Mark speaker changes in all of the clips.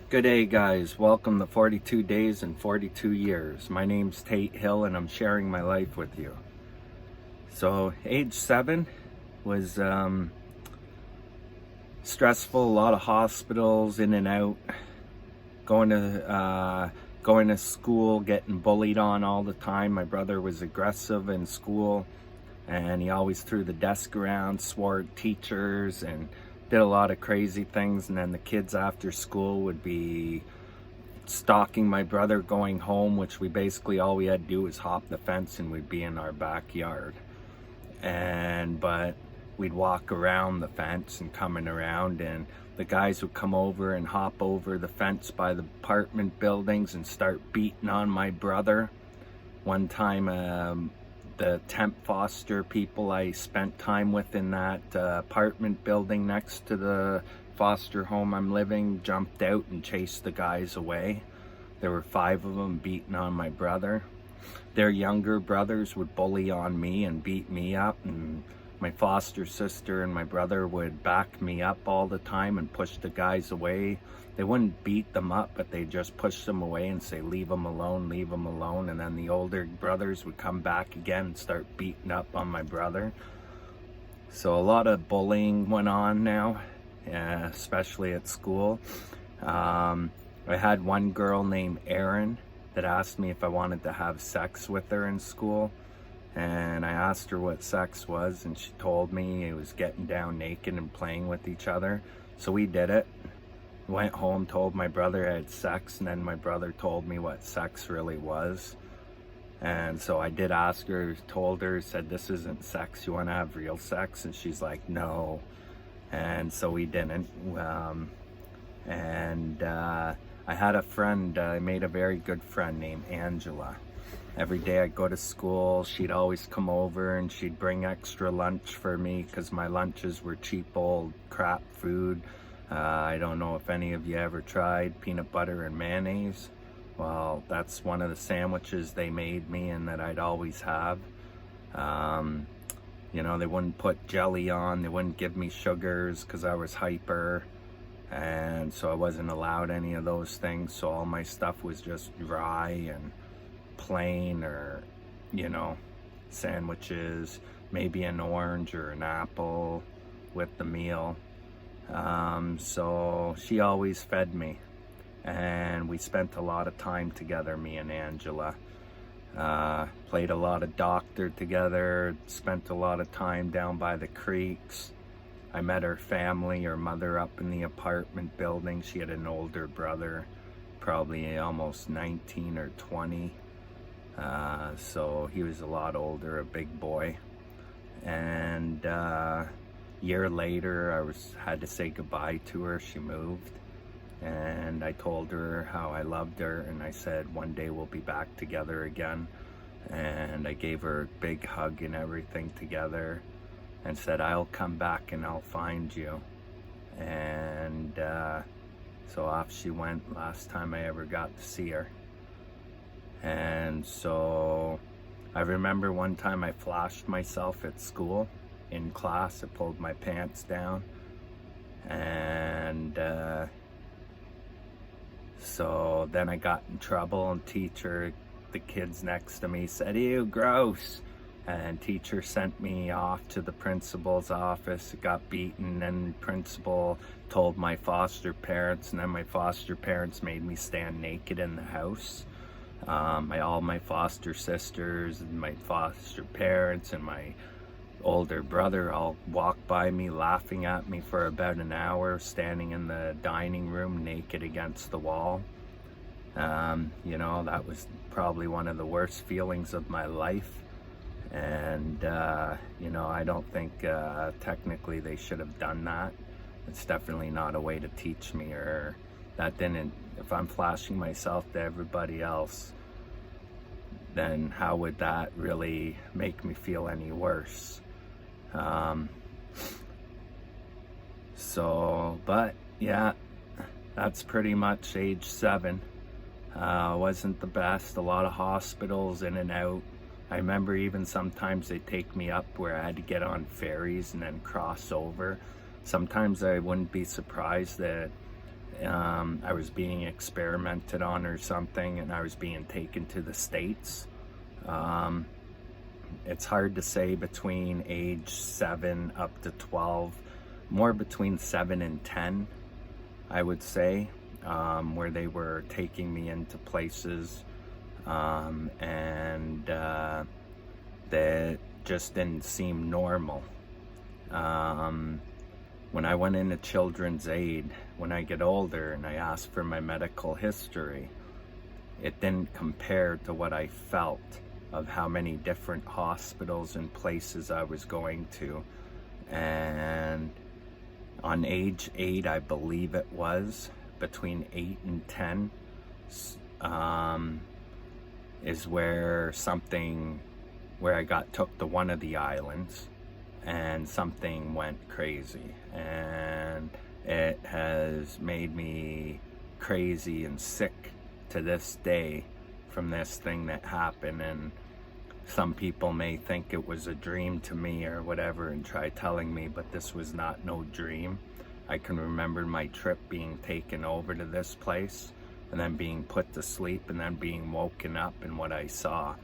Speaker 1: Good day, guys. Welcome to 42 Days and 42 Years. My name's Tate Hill, and I'm sharing my life with you. So, age 7 was stressful. A lot of hospitals, in and out. Going to school, getting bullied on all the time. My brother was aggressive in school, and he always threw the desk around, swore at teachers, and did a lot of crazy things. And then the kids after school would be stalking my brother going home, which all we had to do was hop the fence and we'd be in our backyard. But we'd walk around the fence and coming around, and the guys would come over and hop over the fence by the apartment buildings and start beating on my brother. One time, the temp foster people I spent time with in that apartment building next to the foster home I'm living jumped out and chased the guys away. There were 5 of them beating on my brother. Their younger brothers would bully on me and beat me up, and my foster sister and my brother would back me up all the time and push the guys away. They wouldn't beat them up, but they just push them away and say, leave them alone, leave them alone. And then the older brothers would come back again and start beating up on my brother. So a lot of bullying went on now, especially at school. I had one girl named Erin that asked me if I wanted to have sex with her in school. And I asked her what sex was, and she told me it was getting down naked and playing with each other. So we did it. Went home, told my brother I had sex, and then my brother told me what sex really was. And so I did ask her, told her, said, this isn't sex, you want to have real sex? And she's like, no. And so we didn't. I had a friend, I made a very good friend named Angela. Every day I'd go to school, she'd always come over and she'd bring extra lunch for me because my lunches were cheap old crap food. I don't know if any of you ever tried peanut butter and mayonnaise. Well, that's one of the sandwiches they made me and that I'd always have. They wouldn't put jelly on, they wouldn't give me sugars because I was hyper. And so I wasn't allowed any of those things. So all my stuff was just dry and plain, or, sandwiches, maybe an orange or an apple with the meal. So she always fed me, and we spent a lot of time together, me and Angela. Played a lot of doctor together, spent a lot of time down by the creeks. I met her family, her mother up in the apartment building. She had an older brother, probably almost 19 or 20. So he was a lot older, a big boy. And year later, had to say goodbye to her. She moved, and I told her how I loved her, and I said one day we'll be back together again. And I gave her a big hug and everything together, and said I'll come back and I'll find you. And so off she went. Last time I ever got to see her. And so I remember one time I flashed myself at school in class. I pulled my pants down, and so then I got in trouble, and the kids next to me said, ew, gross. And teacher sent me off to the principal's office. Got beaten, and principal told my foster parents, and then my foster parents made me stand naked in the house. All my foster sisters and my foster parents and my older brother all walked by me laughing at me for about an hour, standing in the dining room naked against the wall. That was probably one of the worst feelings of my life. And I don't think technically they should have done that. It's definitely not a way to teach me, or that didn't, if I'm flashing myself to everybody else, then how would that really make me feel any worse? But yeah, that's pretty much age 7. Wasn't the best, a lot of hospitals in and out. I remember even sometimes they'd take me up where I had to get on ferries and then cross over. Sometimes I wouldn't be surprised that I was being experimented on or something, and I was being taken to the States. It's hard to say between age 7 up to 12, more between 7 and 10, I would say, where they were taking me into places, and that just didn't seem normal. When I went into Children's Aid, when I get older and I asked for my medical history, it didn't compare to what I felt of how many different hospitals and places I was going to. And on age 8, I believe it was, between 8 and 10, is where I got took to one of the islands, and something went crazy, and it has made me crazy and sick to this day from this thing that happened. And some people may think it was a dream to me or whatever and try telling me, but this was not no dream. I can remember my trip being taken over to this place and then being put to sleep and then being woken up in what I saw.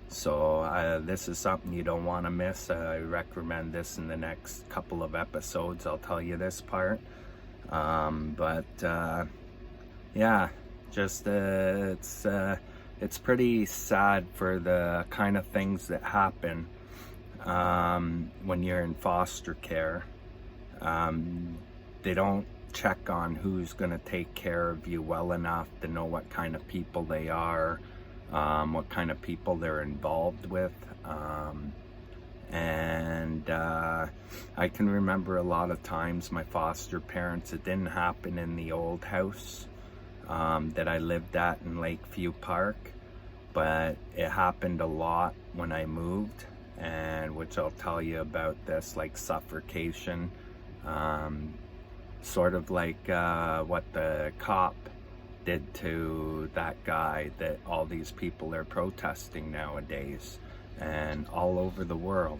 Speaker 1: So this is something you don't want to miss. I recommend this in the next couple of episodes. I'll tell you this part. Yeah, just it's pretty sad for the kind of things that happen when you're in foster care. They don't check on who's going to take care of you well enough to know what kind of people they are, what kind of people they're involved with. I can remember a lot of times my foster parents, it didn't happen in the old house that I lived at in Lakeview Park, but it happened a lot when I moved, and which I'll tell you about this, like suffocation, sort of like what the cop did to that guy that all these people are protesting nowadays and all over the world,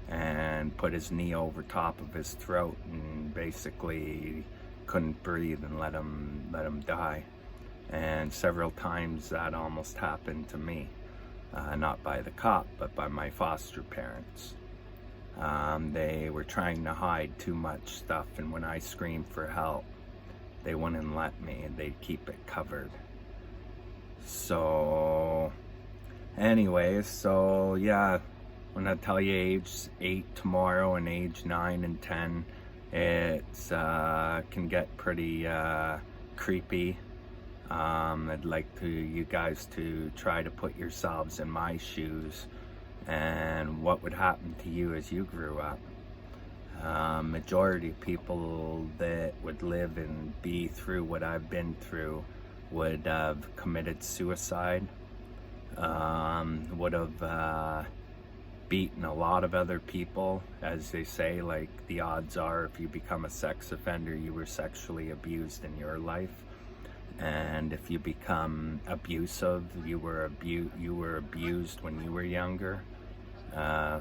Speaker 1: and put his knee over top of his throat and basically couldn't breathe and let him die. And several times that almost happened to me, not by the cop but by my foster parents. They were trying to hide too much stuff, and when I screamed for help, they wouldn't let me, and they'd keep it covered. So anyways, so yeah, when I tell you age 8 tomorrow and age 9 and 10, it's can get pretty creepy. I'd like you guys to try to put yourselves in my shoes and what would happen to you as you grew up. Majority of people that would live and be through what I've been through would have committed suicide, would have beaten a lot of other people. As they say, like, the odds are if you become a sex offender, you were sexually abused in your life. And if you become abusive, you were abused when you were younger.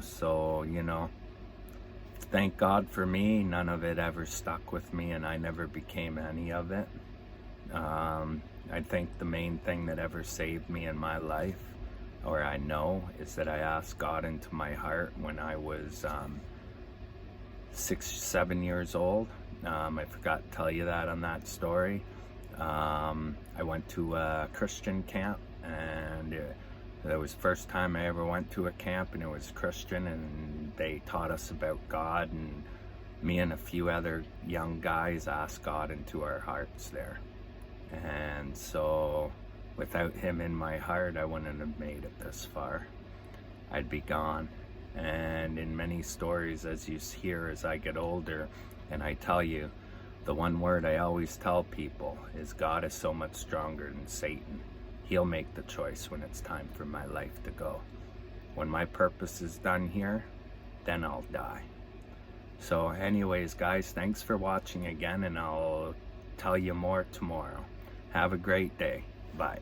Speaker 1: So, you know, thank God for me, none of it ever stuck with me, and I never became any of it. I think the main thing that ever saved me in my life, or I know, is that I asked God into my heart when I was 6, 7 years old. I forgot to tell you that on that story. I went to a Christian camp, and that was the first time I ever went to a camp, and it was Christian, and they taught us about God, and me and a few other young guys asked God into our hearts there. And so without him in my heart, I wouldn't have made it this far. I'd be gone. And in many stories, as you hear as I get older, and I tell you, the one word I always tell people is God is so much stronger than Satan. He'll make the choice when it's time for my life to go. When my purpose is done here, then I'll die. So anyways, guys, thanks for watching again, and I'll tell you more tomorrow. Have a great day. Bye.